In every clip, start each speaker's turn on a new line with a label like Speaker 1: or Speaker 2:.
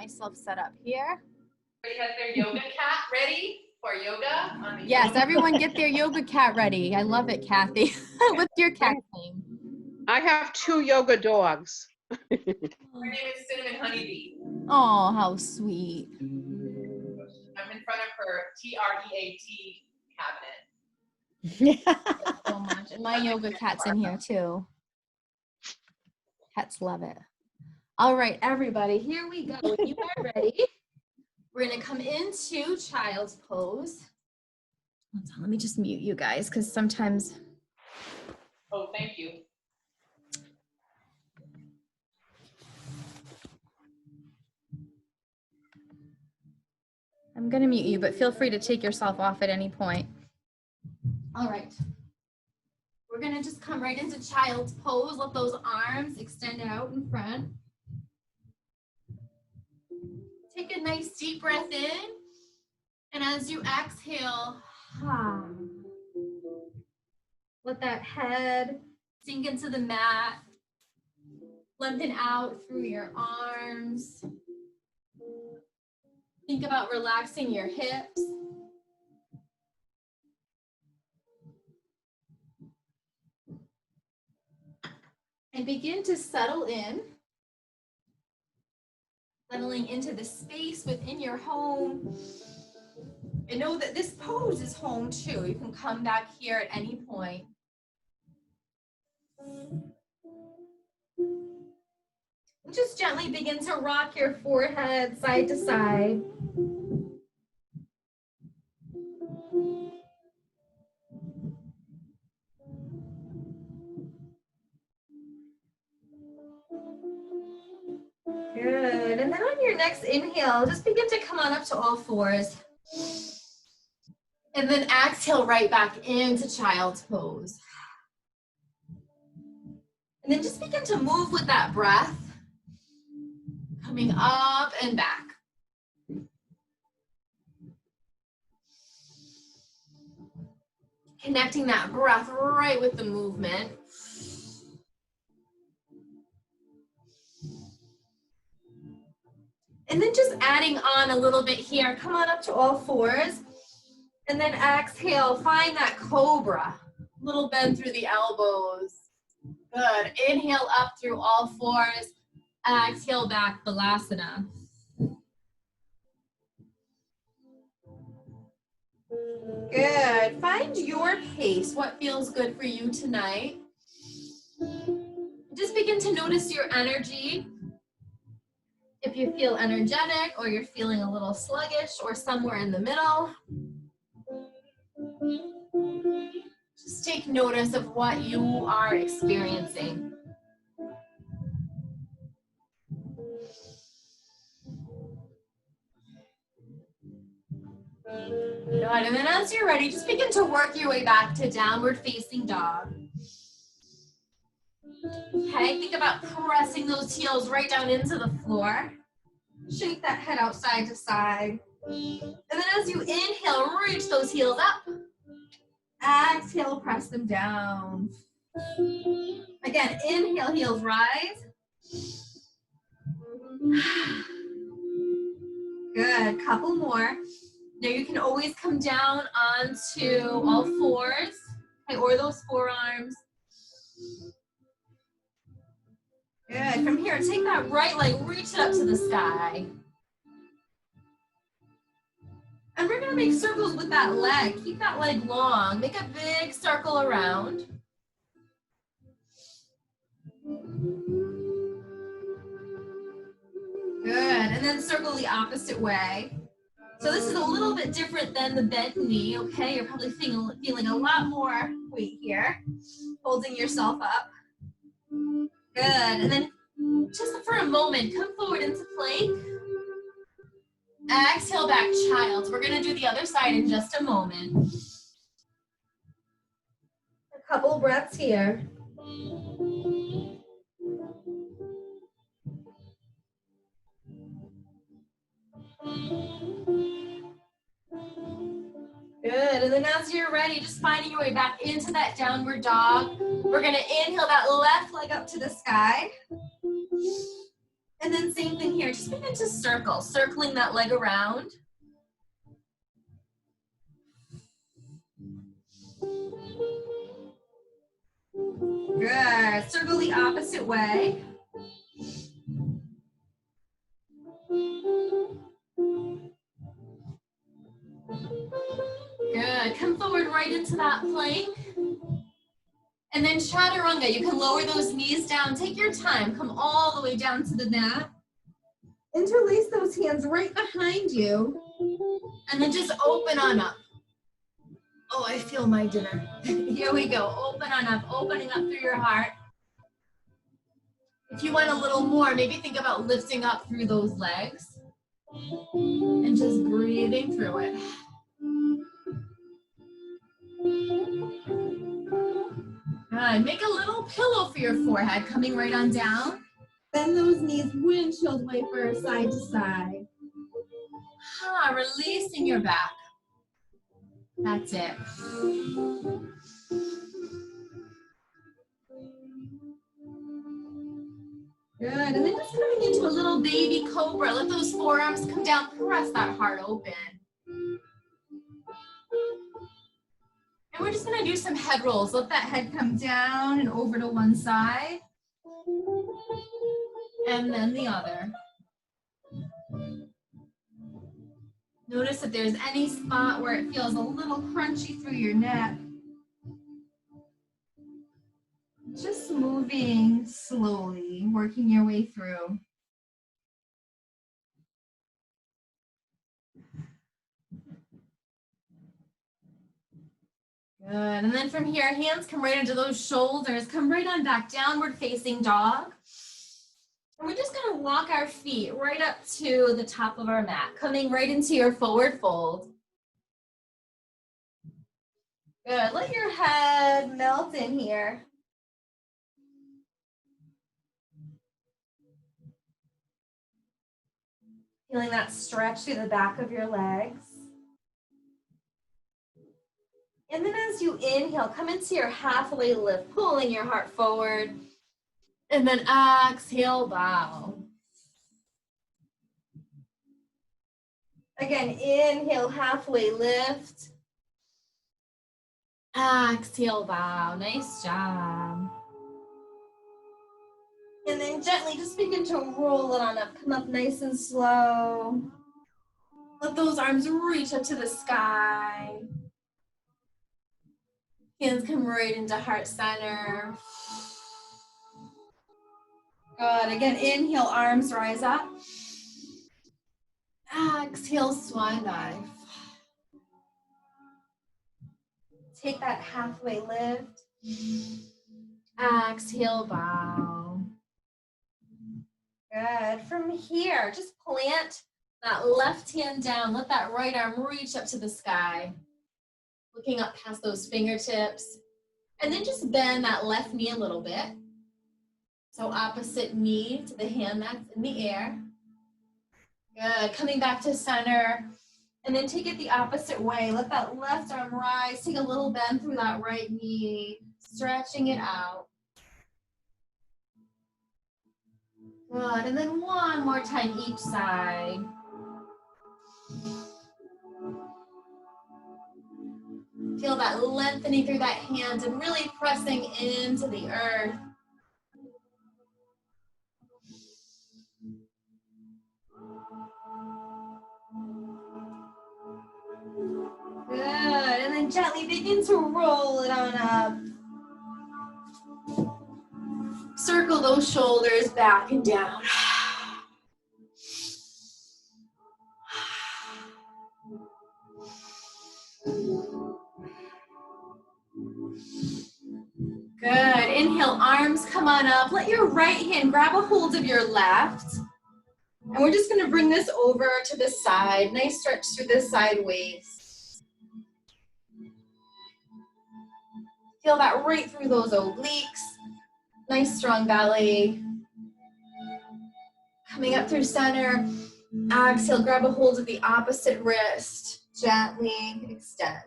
Speaker 1: myself set up here.
Speaker 2: Everybody has their yoga cat ready for yoga?
Speaker 1: Yes, everyone get their yoga cat ready. I love it, Kathy. What's your cat's name?
Speaker 3: I have 2 yoga dogs.
Speaker 2: Her name is Cinnamon Honeybee.
Speaker 1: Oh, how sweet.
Speaker 2: I'm in front of her TREAT cabinet.
Speaker 1: Yeah. So much. And my yoga cat's in here too. Cats love it. All right, everybody, here we go. When you are ready, we're gonna come into child's pose. Hold on, let me just mute you guys because sometimes.
Speaker 2: Oh, thank you.
Speaker 1: I'm gonna mute you, but feel free to take yourself off at any point. All right. We're gonna just come right into child's pose. Let those arms extend out in front. Take a nice deep breath in. And as you exhale, let that head sink into the mat. Lengthen out through your arms. Think about relaxing your hips. And begin to settle in. Settling into the space within your home. And know that this pose is home too. You can come back here at any point. And just gently begin to rock your forehead side to side. Good. And then on your next inhale, just begin to come on up to all fours. And then exhale right back into child's pose. And then just begin to move with that breath. Coming up and back. Connecting that breath right with the movement. And then just adding on a little bit here. Come on up to all fours. And then exhale, find that cobra. Little bend through the elbows. Good. Inhale up through all fours. Exhale back, Balasana. Good. Find your pace. What feels good for you tonight? Just begin to notice your energy. If you feel energetic or you're feeling a little sluggish or somewhere in the middle. Just take notice of what you are experiencing. Good. And then as you're ready, just begin to work your way back to downward facing dog. Okay, think about pressing those heels right down into the floor. Shake that head out side to side. And then as you inhale, reach those heels up. Exhale, press them down. Again, inhale, heels rise. Good, couple more. Now you can always come down onto all fours, okay, or those forearms. Good, from here, take that right leg, reach it up to the sky. And we're gonna make circles with that leg. Keep that leg long, make a big circle around. Good, and then circle the opposite way. So this is a little bit different than the bent knee, okay? You're probably feeling a lot more weight here, holding yourself up. Good, and then just for a moment, come forward into plank. Exhale back, child. We're gonna do the other side in just a moment. A couple breaths here. Good, and then as you're ready, just finding your way back into that downward dog. We're gonna inhale that left leg up to the sky. And And then same thing here, just begin to circle, circling that leg around. Good, circle the opposite way. Good, come forward right into that plank. And then chaturanga, you can lower those knees down, take your time, come all the way down to the mat. Interlace those hands right behind you. And then just open on up. Oh, I feel my dinner. Here we go, open on up, opening up through your heart. If you want a little more, maybe think about lifting up through those legs. And just breathing through it. Good. Make a little pillow for your forehead, coming right on down. Bend those knees, windshield wiper, side to side. Releasing your back. That's it. Good. And then just coming into a little baby cobra. Let those forearms come down. Press that heart open. And we're just going to do some head rolls. Let that head come down and over to one side. And then the other. Notice if there's any spot where it feels a little crunchy through your neck. Just moving slowly, working your way through. Good, and then from here, hands come right into those shoulders, come right on back, downward facing dog. And we're just gonna walk our feet right up to the top of our mat, coming right into your forward fold. Good, let your head melt in here. Feeling that stretch through the back of your legs. And then as you inhale, come into your halfway lift, pulling your heart forward. And then exhale, bow. Again, inhale, halfway lift. Exhale, bow. Nice job. And then gently just begin to roll it on up. Come up nice and slow. Let those arms reach up to the sky. Hands come right into heart center. Good. Again, inhale, arms rise up. Exhale, swan dive. Take that halfway lift. Exhale, bow. Good. From here, just plant that left hand down. Let that right arm reach up to the sky. Looking up past those fingertips. And then just bend that left knee a little bit. So opposite knee to the hand that's in the air. Good. Coming back to center. And then take it the opposite way. Let that left arm rise. Take a little bend through that right knee. Stretching it out. Good. And then one more time each side. Feel that lengthening through that hand and really pressing into the earth. Good, and then gently begin to roll it on up. Circle those shoulders back and down. Good, inhale, arms come on up. Let your right hand grab a hold of your left. And we're just gonna bring this over to the side. Nice stretch through the side waist. Feel that right through those obliques. Nice strong belly. Coming up through center. Exhale, grab a hold of the opposite wrist. Gently extend.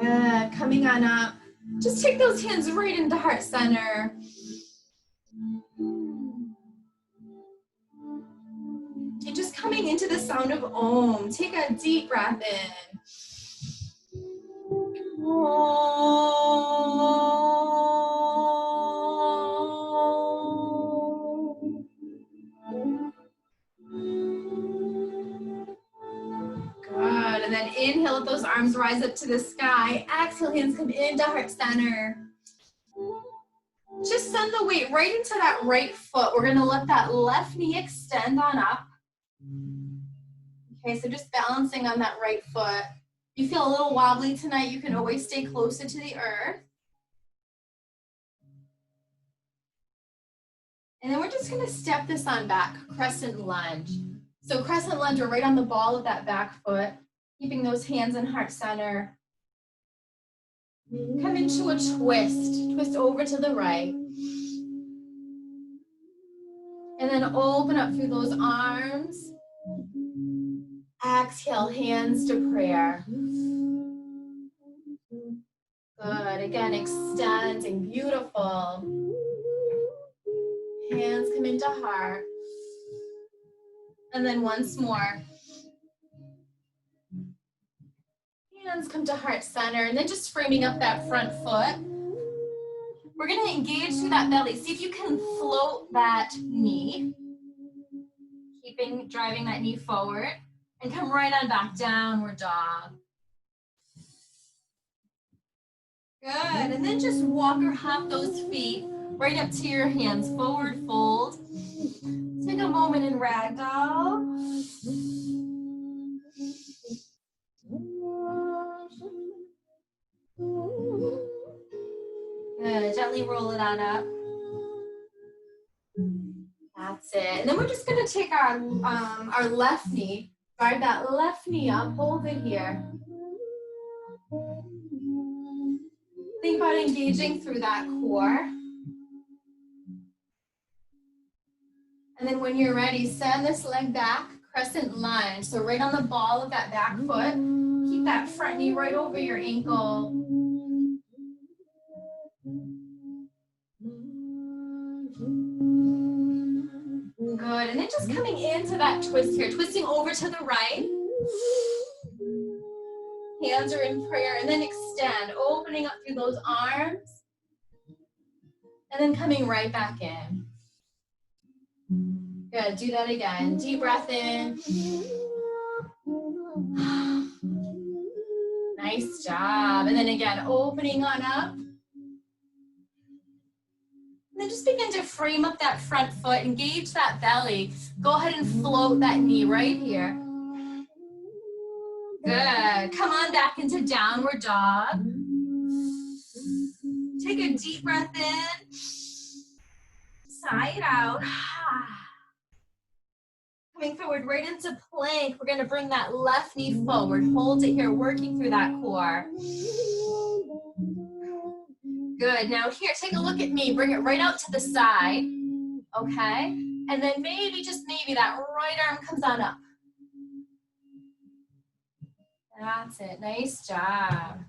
Speaker 1: Good, coming on up. Just take those hands right into heart center. And just coming into the sound of Om. Take a deep breath in. Good, and then inhale, let those arms rise up to the sky. Exhale, hands come into heart center. Just send the weight right into that right foot. We're gonna let that left knee extend on up. Okay, so just balancing on that right foot. If you feel a little wobbly tonight, you can always stay closer to the earth. And then we're just gonna step this on back, crescent lunge. So crescent lunge, we're right on the ball of that back foot, keeping those hands in heart center. Come into a twist over to the right. And then open up through those arms. Exhale, hands to prayer. Good, again, extending, beautiful. Hands come into heart. And then once more. Hands come to heart center, and then just framing up that front foot. We're gonna engage through that belly. See if you can float that knee. Driving that knee forward. And come right on back, downward dog. Good, and then just walk or hop those feet right up to your hands, forward fold. Take a moment in ragdoll. Good, gently roll it on up. That's it, and then we're just gonna take our left knee, drive that left knee up, hold it here. Think about engaging through that core. And then when you're ready, send this leg back, crescent lunge. So right on the ball of that back foot, keep that front knee right over your ankle. Good, and then just coming into that twist here, twisting over to the right. Hands are in prayer, and then extend, opening up through those arms. And then coming right back in. Good, do that again. Deep breath in. Nice job. And then again, opening on up. And then just begin to frame up that front foot, engage that belly. Go ahead and float that knee right here. Good. Come on back into downward dog. Take a deep breath in. Sigh it out. Coming forward right into plank. We're going to bring that left knee forward. Hold it here, working through that core. Good, now here, take a look at me. Bring it right out to the side, okay? And then maybe, just maybe, that right arm comes on up. That's it, nice job.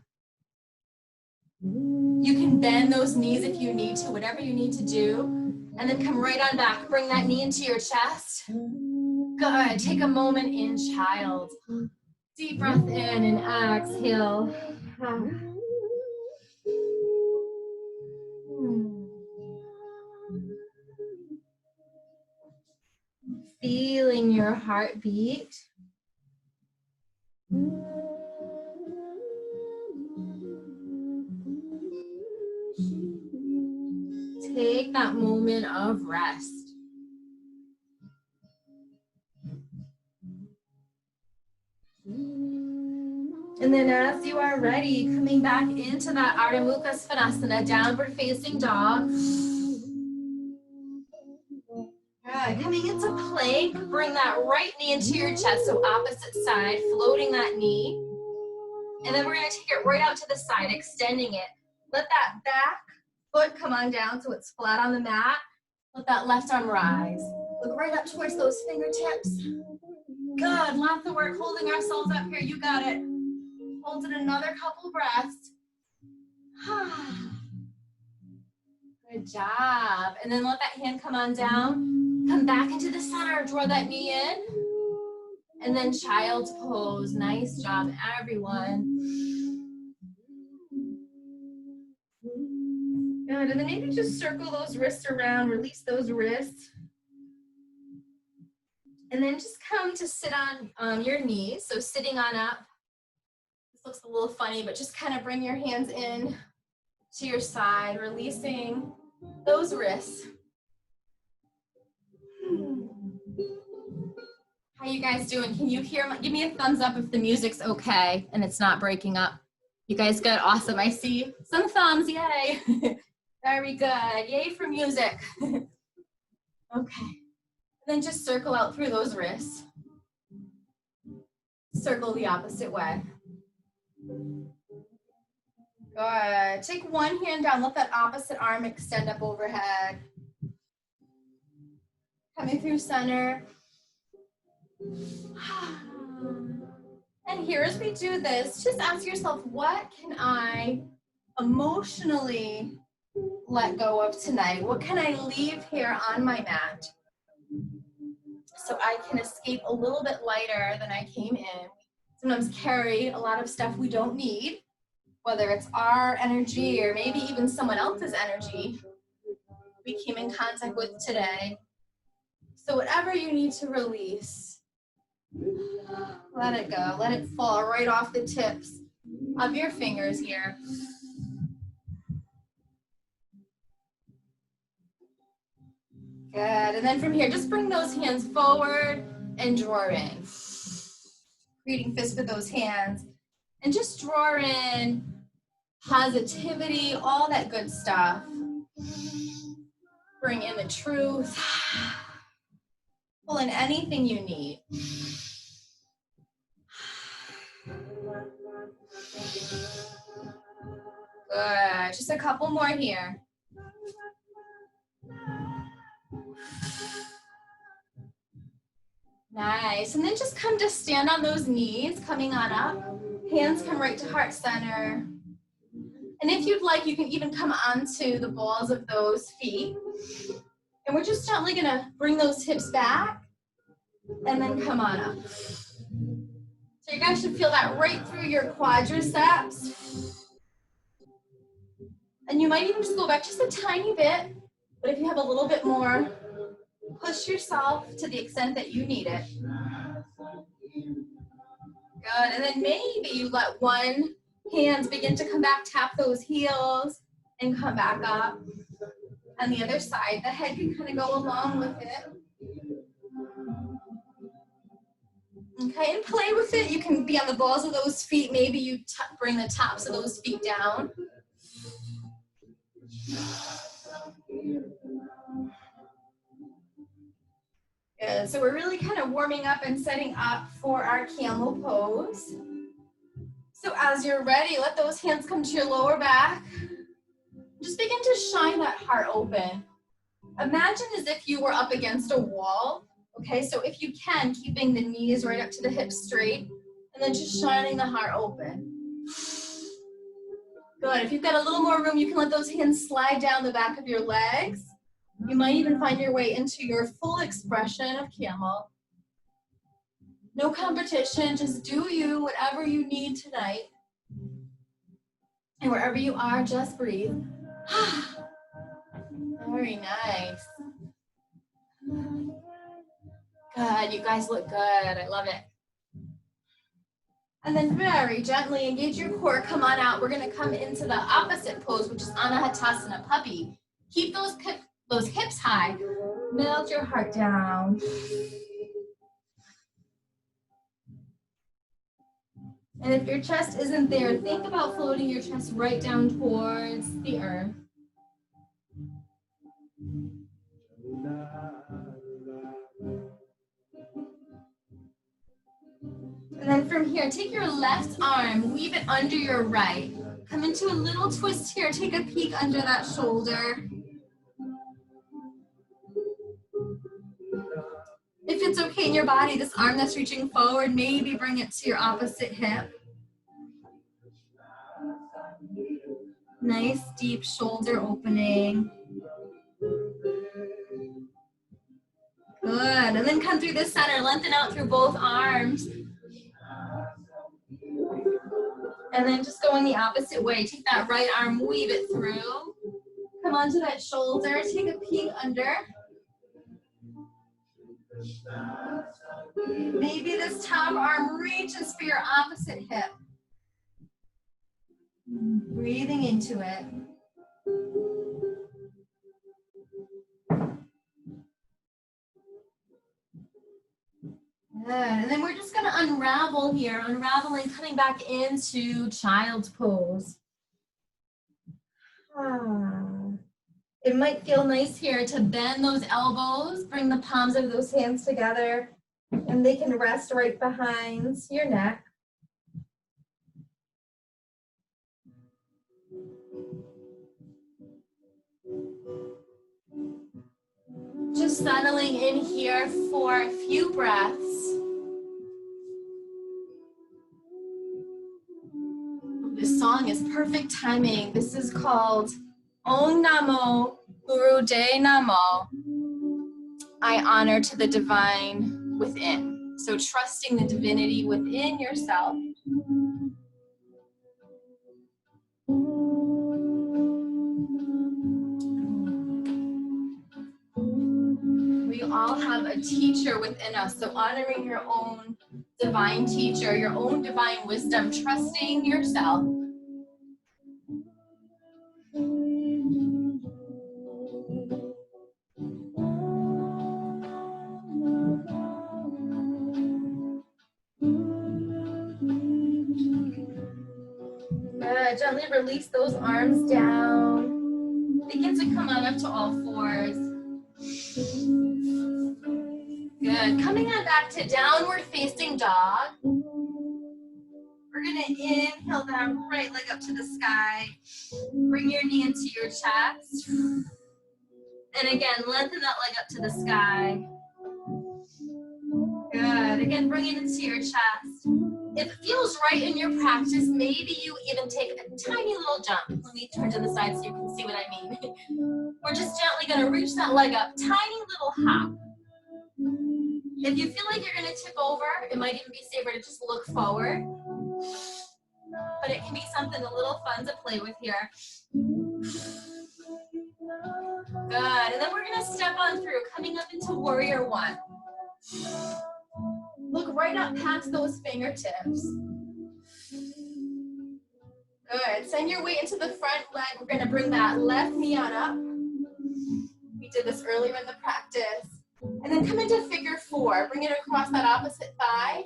Speaker 1: You can bend those knees if you need to, whatever you need to do. And then come right on back, bring that knee into your chest. Good, take a moment in child. Deep breath in and exhale. Feeling your heartbeat. Take that moment of rest. And then as you are ready, coming back into that Ardha Mukha Svanasana, downward facing dog. Good. Coming into plank, bring that right knee into your chest, so opposite side, floating that knee. And then we're going to take it right out to the side, extending it. Let that back foot come on down so it's flat on the mat. Let that left arm rise. Look right up towards those fingertips. Good. Lots of work holding ourselves up here. You got it. Hold it another couple breaths. Good job. And then let that hand come on down. Come back into the center. Draw that knee in. And then child's pose. Nice job, everyone. Good. And then maybe just circle those wrists around. Release those wrists. And then just come to sit on your knees. So sitting on up. This looks a little funny, but just kind of bring your hands in to your side, releasing those wrists. How you guys doing? Can you hear give me a thumbs up if the music's okay and it's not breaking up. You guys good? Awesome. I see some thumbs. Yay. Very good. Yay for music. Okay. Then just circle out through those wrists. Circle the opposite way. Good. Take one hand down. Let that opposite arm extend up overhead. Coming through center. And here as we do this, just ask yourself, what can I emotionally let go of tonight? What can I leave here on my mat so I can escape a little bit lighter than I came in? Sometimes carry a lot of stuff we don't need, whether it's our energy or maybe even someone else's energy we came in contact with today. So whatever you need to release, let it go. Let it fall right off the tips of your fingers here. Good. And then from here, just bring those hands forward and draw in. Creating fists with those hands. And just draw in positivity, all that good stuff. Bring in the truth. Pull in anything you need. Good. Just a couple more here. Nice. And then just come to stand on those knees, coming on up. Hands come right to heart center. And if you'd like, you can even come onto the balls of those feet. And we're just gently going to bring those hips back and then come on up. So you guys should feel that right through your quadriceps. And you might even just go back just a tiny bit. But if you have a little bit more, push yourself to the extent that you need it. Good. And then maybe you let one hand begin to come back, tap those heels, and come back up. On the other side, the head can kind of go along with it. Okay, and play with it. You can be on the balls of those feet. Maybe you bring the tops of those feet down. Good. So we're really kind of warming up and setting up for our camel pose. So as you're ready, let those hands come to your lower back. Just begin to shine that heart open. Imagine as if you were up against a wall. Okay, so if you can, keeping the knees right up to the hips straight, and then just shining the heart open. Good. If you've got a little more room, you can let those hands slide down the back of your legs. You might even find your way into your full expression of camel. No competition, just do you, whatever you need tonight. And wherever you are, just breathe. Very nice. Good, you guys look good, I love it. And then very gently engage your core, come on out. We're gonna come into the opposite pose, which is Anahatasana puppy. Keep those hips high, melt your heart down. And if your chest isn't there, think about floating your chest right down towards the earth. And then from here, take your left arm, weave it under your right. Come into a little twist here, take a peek under that shoulder. If it's okay in your body, this arm that's reaching forward, maybe bring it to your opposite hip. Nice deep shoulder opening. Good, and then come through the center, lengthen out through both arms. And then just going the opposite way. Take that right arm, weave it through. Come onto that shoulder, take a peek under. Maybe this top arm reaches for your opposite hip. Breathing into it. Good, and then we're just gonna unravel here, unraveling, coming back into child's pose. It might feel nice here to bend those elbows, bring the palms of those hands together, and they can rest right behind your neck. Just settling in here for a few breaths. This song is perfect timing. This is called Om Namo Guru De Namo. I honor to the divine within. So trusting the divinity within yourself. We all have a teacher within us, so honoring your own divine teacher, your own divine wisdom, trusting yourself. Good. Gently release those arms down. Begin to come on up to all fours. Good. Coming on back to downward facing dog. We're going to inhale that right leg up to the sky. Bring your knee into your chest. And again, lengthen that leg up to the sky. Good. Again, bring it into your chest. If it feels right in your practice, maybe you even take a tiny little jump. Let me turn to the side so you can see what I mean. We're just gently going to reach that leg up, tiny little hop. If you feel like you're going to tip over, it might even be safer to just look forward. But it can be something a little fun to play with here. Good. And then we're going to step on through, coming up into Warrior One. Look right up past those fingertips. Good. Send your weight into the front leg. We're going to bring that left knee on up. We did this earlier in the practice. And then come into figure four. Bring it across that opposite thigh.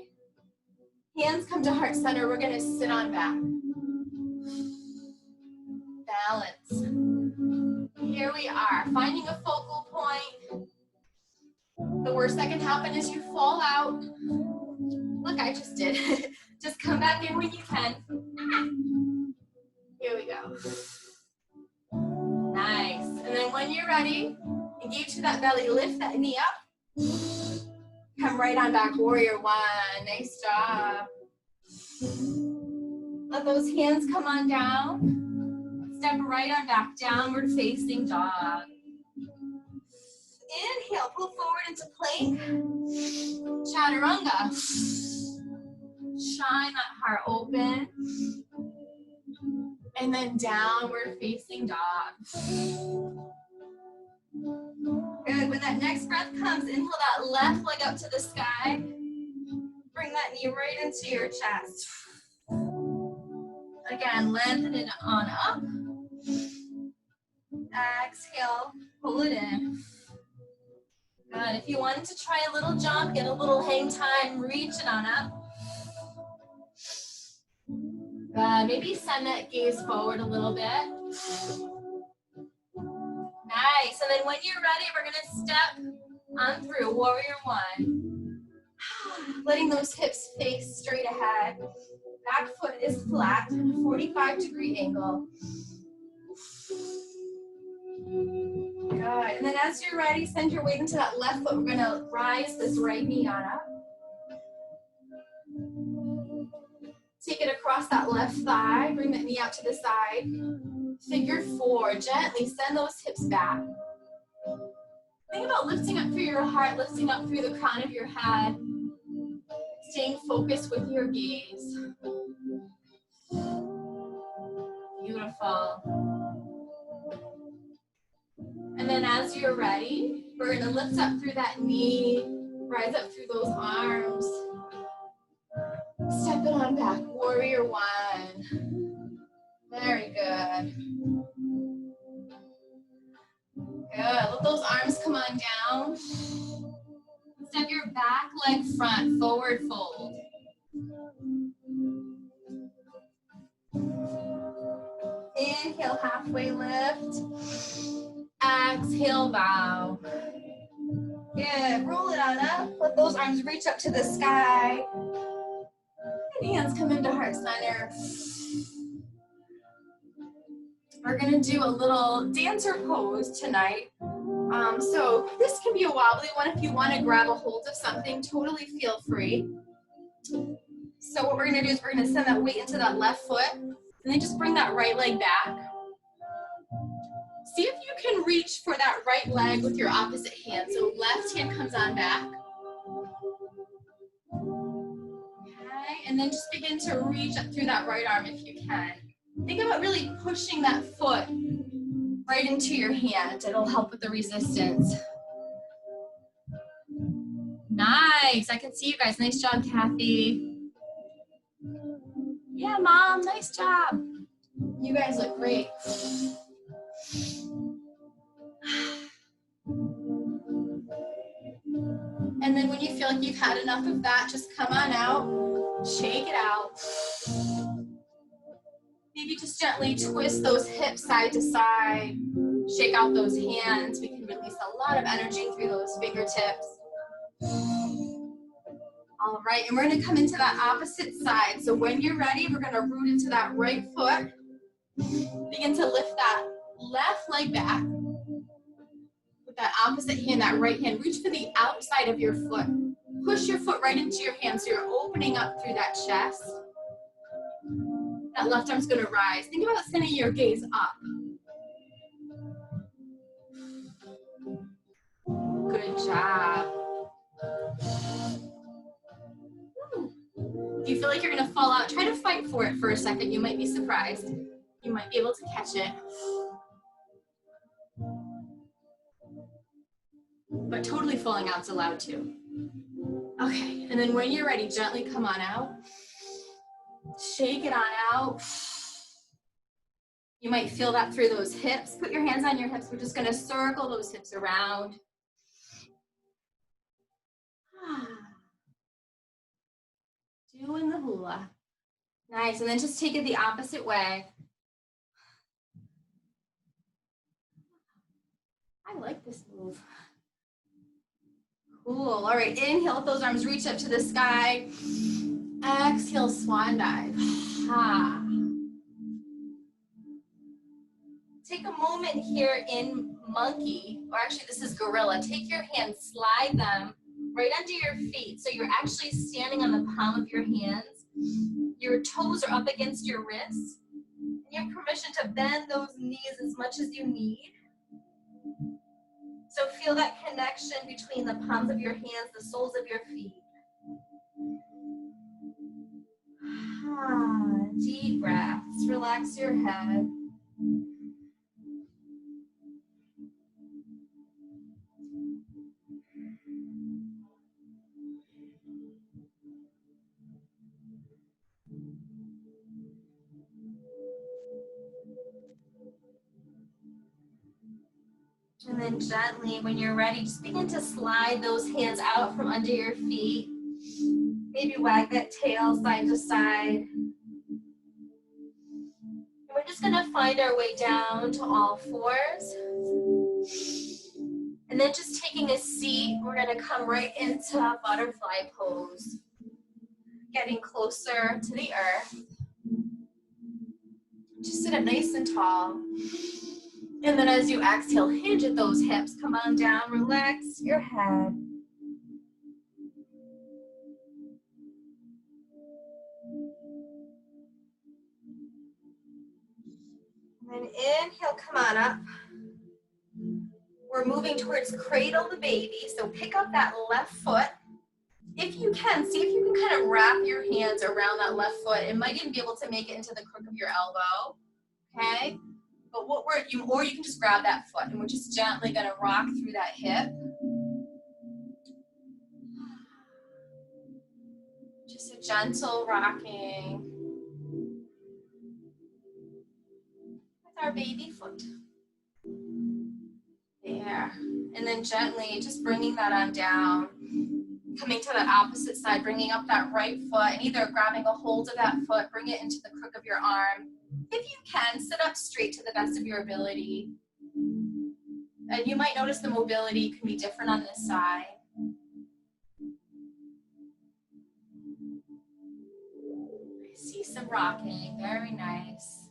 Speaker 1: Hands come to heart center. We're going to sit on back. Balance. Here we are, finding a focal point. The worst that can happen is you fall out. Look, I just did. Just come back in when you can. Here we go. Nice. And then when you're ready, engage to that belly, lift that knee up. Come right on back, Warrior One. Nice job. Let those hands come on down. Step right on back, downward facing dog. Inhale, pull forward into plank. Chaturanga. Shine that heart open. And then downward facing dog. Good. When that next breath comes, inhale that left leg up to the sky. Bring that knee right into your chest. Again, lengthen it on up. Exhale, pull it in. Good. If you wanted to try a little jump, get a little hang time, reach it on up. Good. Maybe send that gaze forward a little bit. Nice. And then when you're ready, we're going to step on through Warrior One. Letting those hips face straight ahead. Back foot is flat, 45-degree angle. Good. And then as you're ready, send your weight into that left foot. We're going to rise this right knee on up. Take it across that left thigh. Bring that knee out to the side. Figure 4, gently send those hips back. Think about lifting up through your heart, lifting up through the crown of your head, staying focused with your gaze. Beautiful. And then as you're ready, we're gonna lift up through that knee, rise up through those arms. Step it on back, warrior 1. Very good. Good, let those arms come on down. Step your back leg front, forward fold. Inhale, halfway lift. Exhale, bow. Good, roll it on up. Let those arms reach up to the sky. And hands come into heart center. We're gonna do a little dancer pose tonight. So this can be a wobbly one. If you wanna grab a hold of something, totally feel free. So what we're gonna do is we're gonna send that weight into that left foot, and then just bring that right leg back. See if you can reach for that right leg with your opposite hand. So left hand comes on back. Okay, and then just begin to reach up through that right arm if you can. Think about really pushing that foot right into your hand. It'll help with the resistance. Nice, I can see you guys. Nice job, Kathy. Yeah, Mom, nice job. You guys look great. And then when you feel like you've had enough of that, just come on out, shake it out. Maybe just gently twist those hips side to side, shake out those hands. We can release a lot of energy through those fingertips. All right, and we're gonna come into that opposite side. So when you're ready, we're gonna root into that right foot. Begin to lift that left leg back. With that opposite hand, that right hand, reach for the outside of your foot. Push your foot right into your hand so you're opening up through that chest. That left arm's gonna rise. Think about sending your gaze up. Good job. If you feel like you're gonna fall out, try to fight for it for a second. You might be surprised. You might be able to catch it. But totally falling out's allowed too. Okay, and then when you're ready, gently come on out. Shake it on out. You might feel that through those hips. Put your hands on your hips. We're just gonna circle those hips around. Doing the hula. Nice, and then just take it the opposite way. I like this move. Cool, all right, inhale, let those arms reach up to the sky. Exhale, swan dive. Take a moment here in monkey, or actually this is gorilla. Take your hands, slide them right under your feet. So you're actually standing on the palm of your hands. Your toes are up against your wrists. And you have permission to bend those knees as much as you need. So feel that connection between the palms of your hands, the soles of your feet. Deep breaths, relax your head. And then gently, when you're ready, just begin to slide those hands out from under your feet. Maybe wag that tail side to side. And we're just gonna find our way down to all fours. And then just taking a seat, we're gonna come right into butterfly pose. Getting closer to the earth. Just sit up nice and tall. And then as you exhale, hinge at those hips. Come on down, relax your head. And And inhale, come on up. We're moving towards cradle the baby, so pick up that left foot. If you can, see if you can kind of wrap your hands around that left foot. It might even be able to make it into the crook of your elbow, okay? But or you can just grab that foot, and we're just gently gonna rock through that hip. Just a gentle rocking with our baby foot. There. And then gently just bringing that on down. Coming to the opposite side, bringing up that right foot and either grabbing a hold of that foot, bring it into the crook of your arm. If you can, sit up straight to the best of your ability. And you might notice the mobility can be different on this side. I see some rocking, very nice.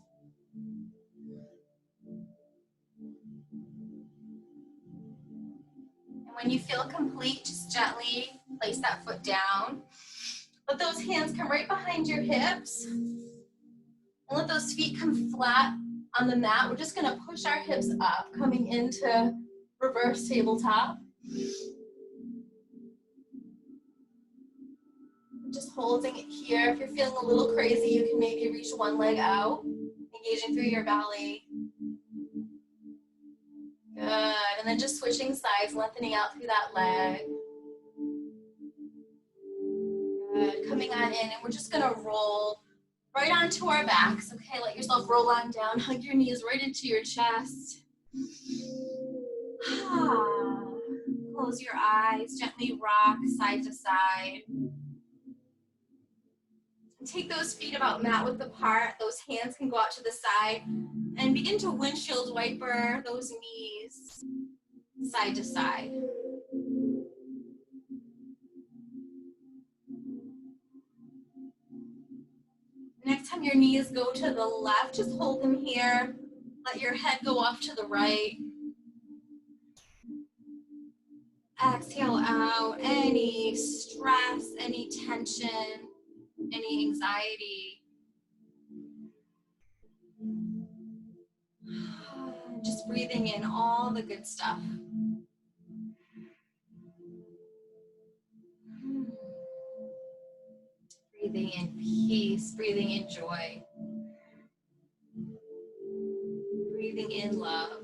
Speaker 1: And when you feel complete, just gently place that foot down. Let those hands come right behind your hips. And let those feet come flat on the mat. We're just gonna push our hips up, coming into reverse tabletop. Just holding it here. If you're feeling a little crazy, you can maybe reach one leg out, engaging through your belly. Good, and then just switching sides, lengthening out through that leg. Good, coming on in, and we're just gonna roll right onto our backs, okay? Let yourself roll on down, hug your knees right into your chest. Close your eyes, gently rock side to side. Take those feet about mat width apart, those hands can go out to the side, and begin to windshield wiper those knees side to side. Next time your knees go to the left, just hold them here. Let your head go off to the right. Exhale out any stress, any tension, any anxiety. Just breathing in all the good stuff. Breathing in peace, breathing in joy. Breathing in love.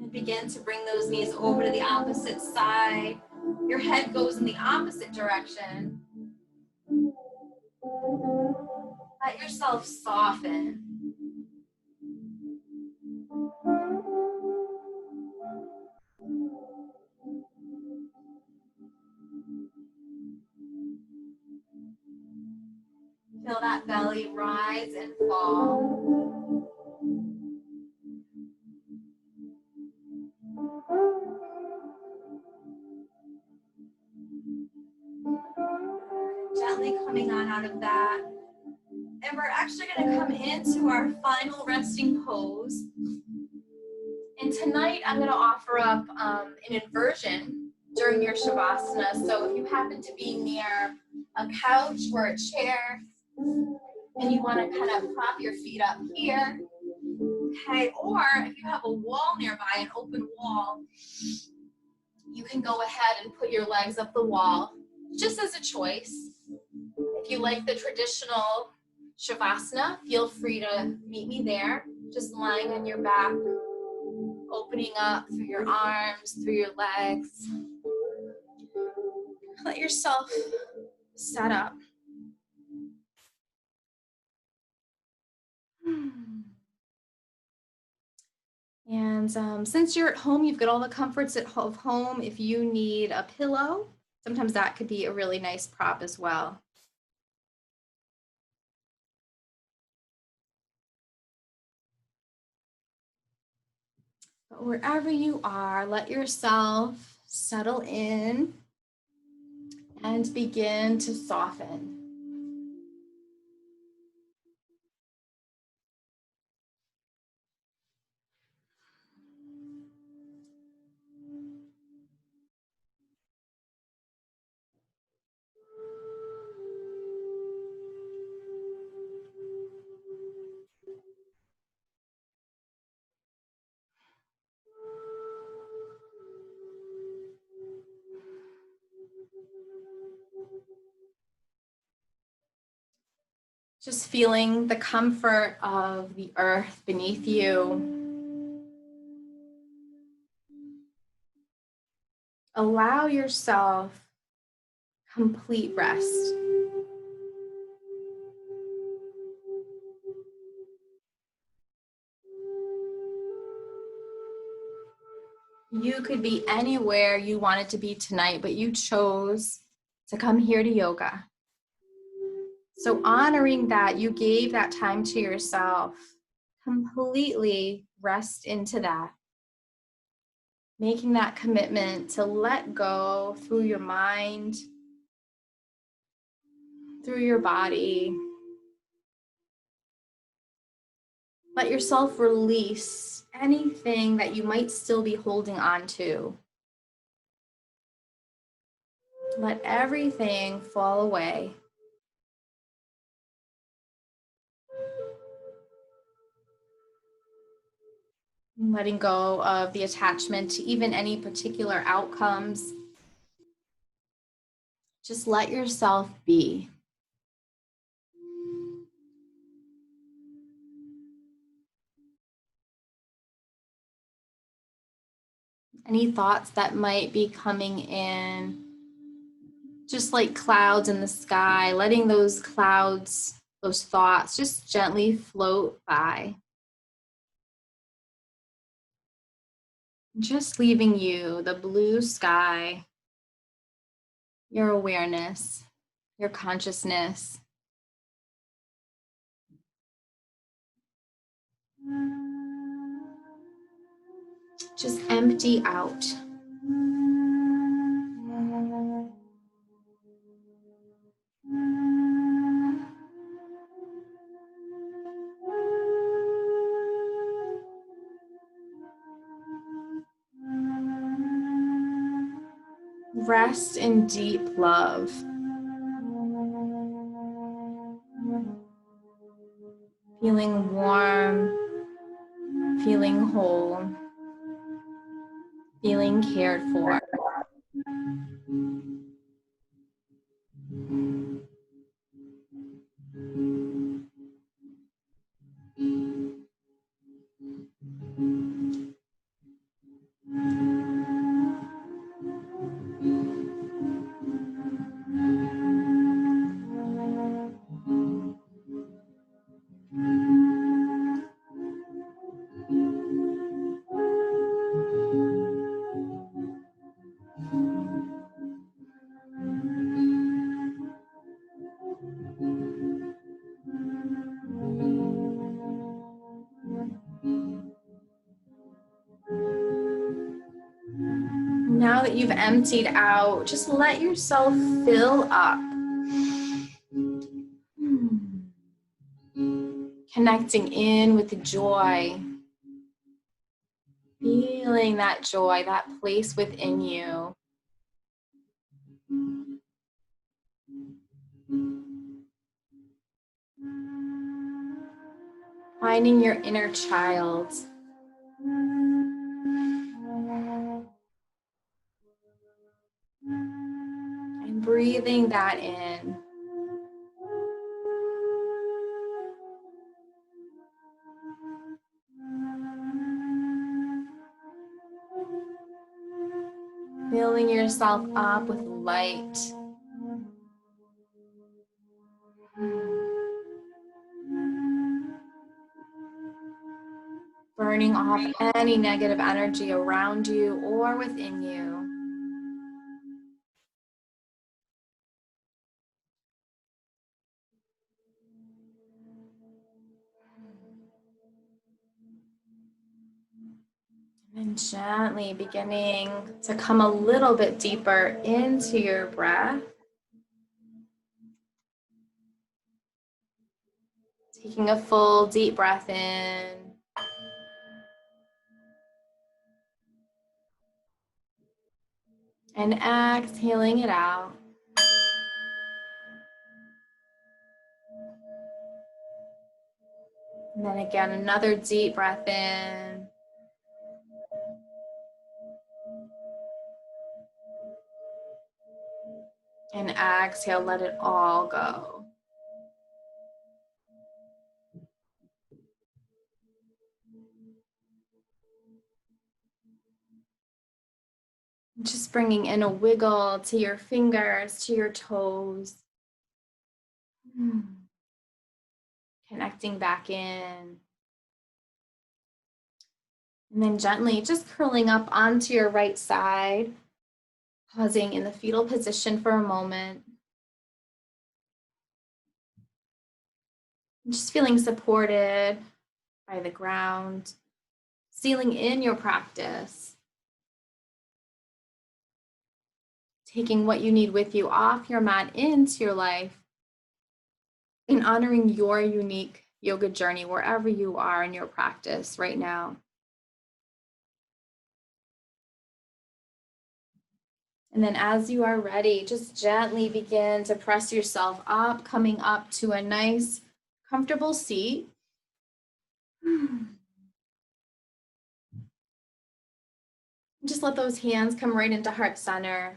Speaker 1: And begin to bring those knees over to the opposite side. Your head goes in the opposite direction. Let yourself soften. Feel that belly rise and fall. Gently coming on out of that. And we're actually going to come into our final resting pose. And tonight I'm going to offer up an inversion during your Shavasana. So if you happen to be near a couch or a chair and you want to kind of prop your feet up here, okay, or if you have a wall nearby, an open wall, you can go ahead and put your legs up the wall, just as a choice. If you like the traditional Shavasana, feel free to meet me there, just lying on your back, opening up through your arms, through your legs. Let yourself set up. And since you're at home, you've got all the comforts of home. If you need a pillow, sometimes that could be a really nice prop as well. But wherever you are, let yourself settle in and begin to soften. Just feeling the comfort of the earth beneath you. Allow yourself complete rest. You could be anywhere you wanted to be tonight, but you chose to come here to yoga. So honoring that, you gave that time to yourself. Completely rest into that. Making that commitment to let go through your mind, through your body. Let yourself release anything that you might still be holding on to. Let everything fall away. Letting go of the attachment to even any particular outcomes. Just let yourself be. Any thoughts that might be coming in, just like clouds in the sky, letting those clouds, those thoughts just gently float by. Just leaving you the blue sky, your awareness, your consciousness. Just empty out. Rest in deep love. Feeling warm, feeling whole, feeling cared for. Now that you've emptied out, just let yourself fill up. Connecting in with the joy. Feeling that joy, that place within you. Finding your inner child. And breathing that in. Filling yourself up with light. Burning off any negative energy around you or within you. And gently beginning to come a little bit deeper into your breath. Taking a full deep breath in. And exhaling it out. And then again, another deep breath in. And exhale, let it all go. Just bringing in a wiggle to your fingers, to your toes. Connecting back in. And then gently just curling up onto your right side, pausing in the fetal position for a moment. Just feeling supported by the ground, sealing in your practice. Taking what you need with you off your mat into your life and honoring your unique yoga journey wherever you are in your practice right now. And then as you are ready, just gently begin to press yourself up, coming up to a nice, comfortable seat. Just let those hands come right into heart center.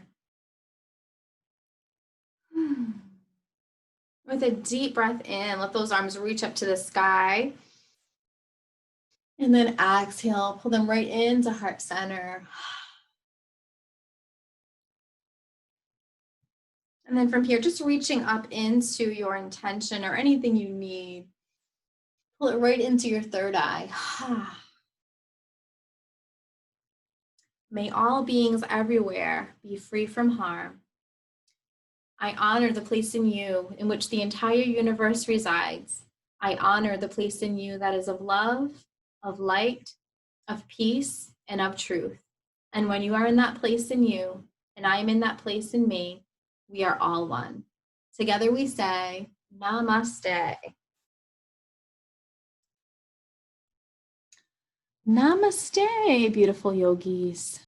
Speaker 1: With a deep breath in, let those arms reach up to the sky. And then exhale, pull them right into heart center. And then from here, just reaching up into your intention or anything you need. Pull it right into your third eye. May all beings everywhere be free from harm. I honor the place in you in which the entire universe resides. I honor the place in you that is of love, of light, of peace, and of truth. And when you are in that place in you, and I am in that place in me, we are all one. Together we say, Namaste. Namaste, beautiful yogis.